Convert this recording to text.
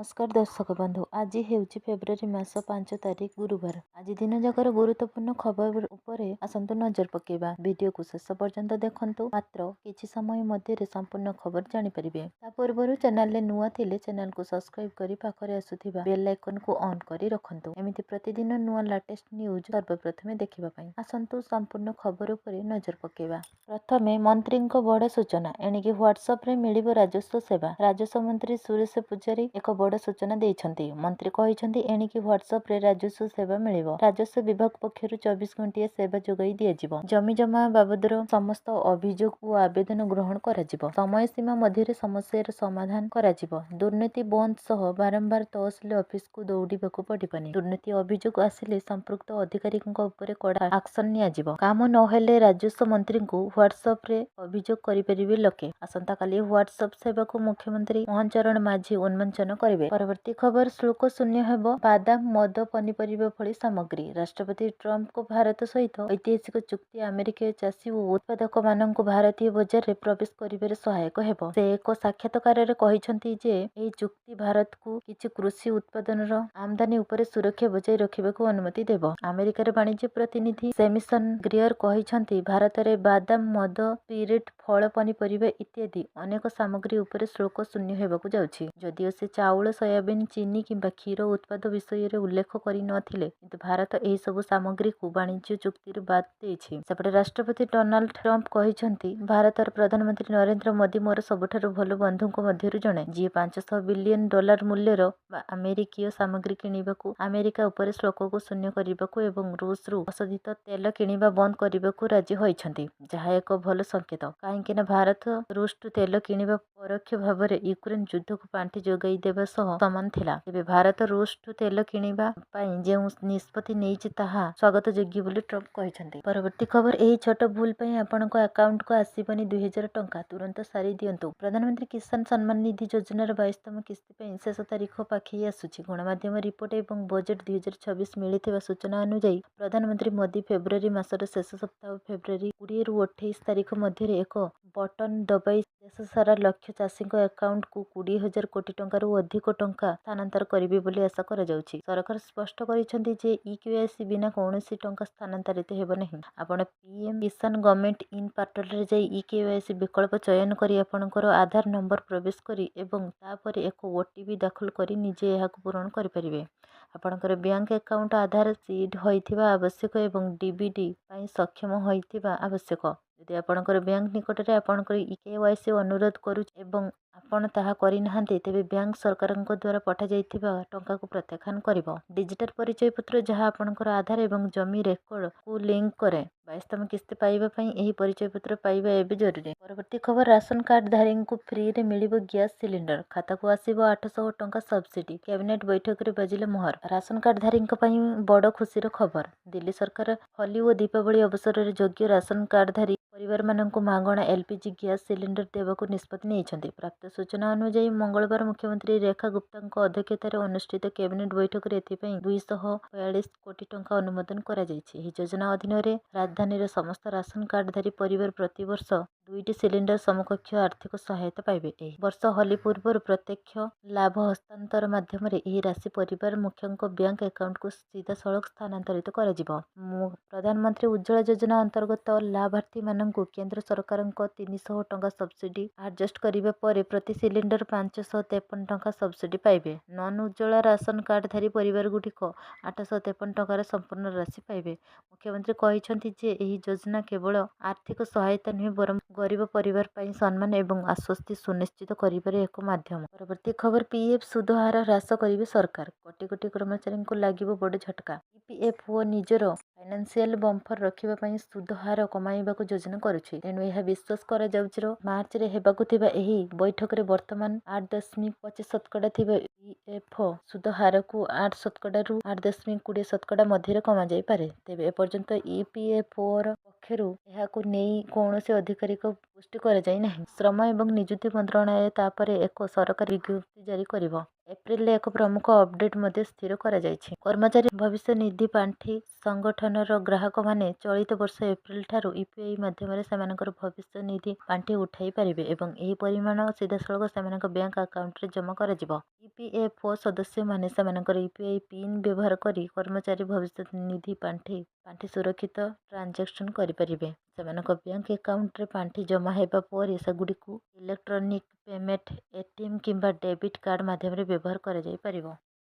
नमस्कार दर्शक बंधु आज हेउची फेब्रुआरी मास 5 तारिख गुरुवार। आज दिन जाकर गुरुत्वपूर्ण खबर उपरे आसंतु नजर पकेबा। वीडियो को शेष पर्यंत देखंतु मात्र किछि समय मध्य संपूर्ण खबर जानि परिबे। ता पूर्वरु चैनल ले नुआ थिले चैनल को सब्सक्राइब करी पाखरे आसुथिबा बेल आइकन को ऑन करी रखंतु। एमिति प्रतिदिन नुआ लेटेस्ट न्यूज सर्वप्रथमे देखिबा पई आसंतु संपूर्ण खबर उपरे नजर पकेबा। प्रथमे मंत्रींको बड़ सूचना एणिकी व्हाट्सएप रे मिलिबो राजस्व सेवा। राजस्व मंत्री सुरेश पूजारी एक बड़ सूचना देइछन्ति। मंत्री कहिछन्ति एणिकी व्हाट्सएप रे राजस्व सेवा मिलिबो। राजस्व विभाग पक्षरु 24 घंटिया सेवा जोगाई दियाजिबो। जमी जमा बाबदर समस्त अभियोग और आवेदन ग्रहण कराजिबो। समय सीमा मध्य समस्यार समाधान कराजिबो। दुर्नीति बंद सह बारंबार तहसिल ऑफिस को दौड़िबाकू पड़िबनी। दुर्नीति अभियोग आसिले संपृक्त अधिकारीଙ୍କ उपरे कड़ा एक्शन नियाजिबो। काम नहेले राजस्व मंत्री को व्हाट्सएप रे अभियोग करिपरिबे लोके। आसंता काली व्हाट्सएप सेवा को मुख्यमंत्री मोहन चरण माझी उन्मोचन करिवे। परवर्ती खबर शुल्क शून्य हेबो बादाम मद पनीपरिबा भली सामग्री। राष्ट्रपति ट्रम्प को भारत सहित ऐतिहासिक चुक्ति अमेरिकीय चाषी और उत्पादक माननकु भारतीय बाजार रे प्रवेश करिबारे सहायक हेबो। से एक साक्षात्कार रे कहिसंती जे एही चुक्ति भारत को किछि कृषि उत्पादनर आमदानी उपरे सुरक्षा बजाय रखिबाकू अनुमति देबो। अमेरिकार वाणिज्य प्रतिनिधि सेमिसन ग्रियर कहिसंती भारत रे बादाम मद स्पिरिट फल पनीपरिबा इत्यादि अनेक सामग्री उपरे शुल्क शून्य हेबाकू जाउछि। जदिओ से चाउल सोयाबीन चीनी किंबा क्षीर उत्पाद विषय रे उल्लेख करि नथिले किंतु भारत एही सब सामग्री को वाणिज्य चुक्ति बाद देछि। सेपटे राष्ट्रपति डोनाल्ड ट्रम्प कहिसंती भारतर प्रधानमंत्री नरेंद्र मोदी मोर सबठारु भलो बंधुक मध्यरु जणे जी $500 बिलियन मूल्यर अमेरिकीय सामग्री किनिबाकू अमेरिका उपरे शुल्क को शून्य करिबाकू एवं रूस रु असदित तेल किनिबा बंद करिबाकू राजी होइछन्ती। जहा एक भलो संकेत काहेकि ना भारत रूस टू तेल किनिबा परोक्ष भाव यूक्रेन युद्ध को पांठि जोगाई देबा सह समान थिला। तेबे भारत रूस टू तेल किनिबा पई जेउ निष्पत्ति नेइछि ताहा स्वागत योग्य बोली ट्रम्प कहिसंती। परवर्ती खबर एही छोट भूल पई आपनको अकाउंट को आसीबनी 2000 टंका तुरंत सारी दियंतु। प्रधानमंत्री किसान सम्मान निधि योजनार 22तम किस्ती पई शेष तारीख पाखई आसुछि। गणमाध्यम रिपोर्ट एवं बजेट 2026 मिलिथिबा सूचना अनुसार प्रधानमंत्री मोदी फेब्रुआरी मासर शेष सप्ताह फेब्रुआरी 20 रु 28 तारीख मध्य एक बटन दबाई देश सारा लक्ष्य चाषी अकाउंट को 20,000 कोटी टंकारु अधिक टंका स्थानांतर करिवे बोली आशा करा जाउछि। सरकार स्पष्ट करिसेंति जे ई-केवाईसी बिना कोनोसी टंका स्थानांतरित हेबो नहीं। आपण पीएम किसान गवर्नमेंट इन पोर्टल रे जाई ई-केवाईसी विकल्प चयन करी आपनकर आधार नंबर प्रवेश करी एवं तापर एक ओटीपी दाखल करी निजे एहाकु पूरण करि परिबे। आपनकर बैंक अकाउंट आधार सीड होइथिबा आवश्यक एवं डीबीडी पई सक्षम होइथिबा आवश्यक। यदि आपनकर बैंक निकट रे आपनकर ई-केवाईसी अनुरोध करू एवं आपण ताहा करि नहांते तेबे बैंक सरकारଙ୍କ द्वारा पठा जाइथिबा टंका को प्रत्याख्यान करिवो। डिजिटल परिचय पत्र जहां आपनकर आधार एवं जमी रेकर्ड को लिंक करे। 22तम किस्ती पाइबा पई एही परिचय पत्र पाइबा एबे जरूरी। परवर्ती खबर राशन कार्ड धारी को फ्री रे मिलिबो गैस सिलेंडर। खाता को आसीबो 800 टंका सब्सिडी। कैबिनेट बैठक रे बाजिले मोहर। राशन कार्ड धारी पई बड़ खुशीर खबर। दिल्ली सरकार होली और दीपावली अवसर रे योग्य राशन कार्ड धारी परिवार माननकु मागणा एलपीजी गैस सिलेंडर देबाकू निष्पत्ति नेइछन्ति। प्राप्त सूचना अनुसार मंगलवार मुख्यमंत्री रेखा गुप्ता अध्यक्षतार अनुष्ठित कैबिनेट बैठक रे एथिपई 242 कोटी टंका अनुमोदन करा जायछि। एही योजना अधीन रे राजधानी समस्त राशन कार्डधारी परिवार प्रति वर्ष 2टी सिलिंडर समकक्ष आर्थिक सहायता पाइबे। एही वर्ष होली पूर्व प्रत्यक्ष लाभ हस्तांतर माध्यम रे एही राशि परिवार मुख्यଙ୍କ बैंक अकाउंट को सीधा सड़क स्थानांतरित करा जिवो। प्रधानमंत्री उज्ज्वला योजना अंतर्गत लाभार्थी माननकु केंद्र सरकारଙ୍କ 300 टंका सब्सिडी एडजस्ट करिबा परे प्रति सिलिंडर 553 टंका सब्सिडी पाइबे। नॉन उज्ज्वला राशन कार्डधारी परिवार गुडिक 853 टंकार संपूर्ण राशि पाइबे। मुख्यमंत्री कहिसंती जे एही योजना केवल आर्थिक सहायता नुहे बरं गरीब परिवार पई सम्मान एवं आश्वस्ति सुनिश्चित करिबारे एक माध्यम। परवर्ती खबर पीएफ सुध हार ह्रास करिवे सरकार। कोटी कोटी कर्मचारी को लागिबो बड़ झटका। ईपीएफओ निजर फाइनेंशियल बम्पर रखिबा पई सुध हार कमाइबाकू योजना करुछि। तेणु यह विश्वास करा जाउछि मार्च रे हेबाकू थिबा एही बैठक रे वर्तमान 8.25% थिबा ईपीएफओ सुध हार को 8% रु 8.20% मध्य कमा जाई पारे। तेबे एपर्यंत ईपीएफओ पक्षरु एहाकू नेई कोनोसी अधिकारिक पुष्टि करा जाई नाही। श्रम एवं नियुक्ति मंत्रालय तापरे एक सरकारी विज्ञप्ति जारी करिवो। ଏପ୍ରିଲରେ ଏକ ପ୍ରମୁଖ ଅପଡେଟ୍ ମଧ୍ୟ ସ୍ଥିର କରାଯାଇଛି। କର୍ମଚାରୀ ଭବିଷ୍ୟ ନିଧି ପାଣ୍ଠି ସଂଗଠନର ଗ୍ରାହକମାନେ ଚଳିତ ବର୍ଷ ଏପ୍ରିଲ ଠାରୁ ୟୁପିଆଇ ମାଧ୍ୟମରେ ସେମାନଙ୍କର ଭବିଷ୍ୟ ନିଧି ପାଣ୍ଠି ଉଠାଇ ପାରିବେ ଏବଂ ଏହି ପରିମାଣ ସିଧାସଳଖ ସେମାନଙ୍କ ବ୍ୟାଙ୍କ ଆକାଉଣ୍ଟରେ ଜମା କରାଯିବ। ଇପିଏଫ୍ଓ ସଦସ୍ୟମାନେ ସେମାନଙ୍କର ୟୁପିଆଇ ପିନ୍ ବ୍ୟବହାର କରି କର୍ମଚାରୀ ଭବିଷ୍ୟ ନିଧି ପାଣ୍ଠି ସୁରକ୍ଷିତ ଟ୍ରାଞ୍ଜାକ୍ସନ କରିପାରିବେ। ସେମାନଙ୍କ ବ୍ୟାଙ୍କ ଆକାଉଣ୍ଟରେ ପାଣ୍ଠି ଜମା ହେବା ପରେ ସେଗୁଡ଼ିକୁ ଇଲେକ୍ଟ୍ରୋନିକ୍ ପେମେଣ୍ଟ, ଏଟିଏମ୍ କିମ୍ବା ଡେବିଟ୍ କାର୍ଡ ମାଧ୍ୟମରେ ବ୍ୟବହାର କରାଯାଇପାରିବ।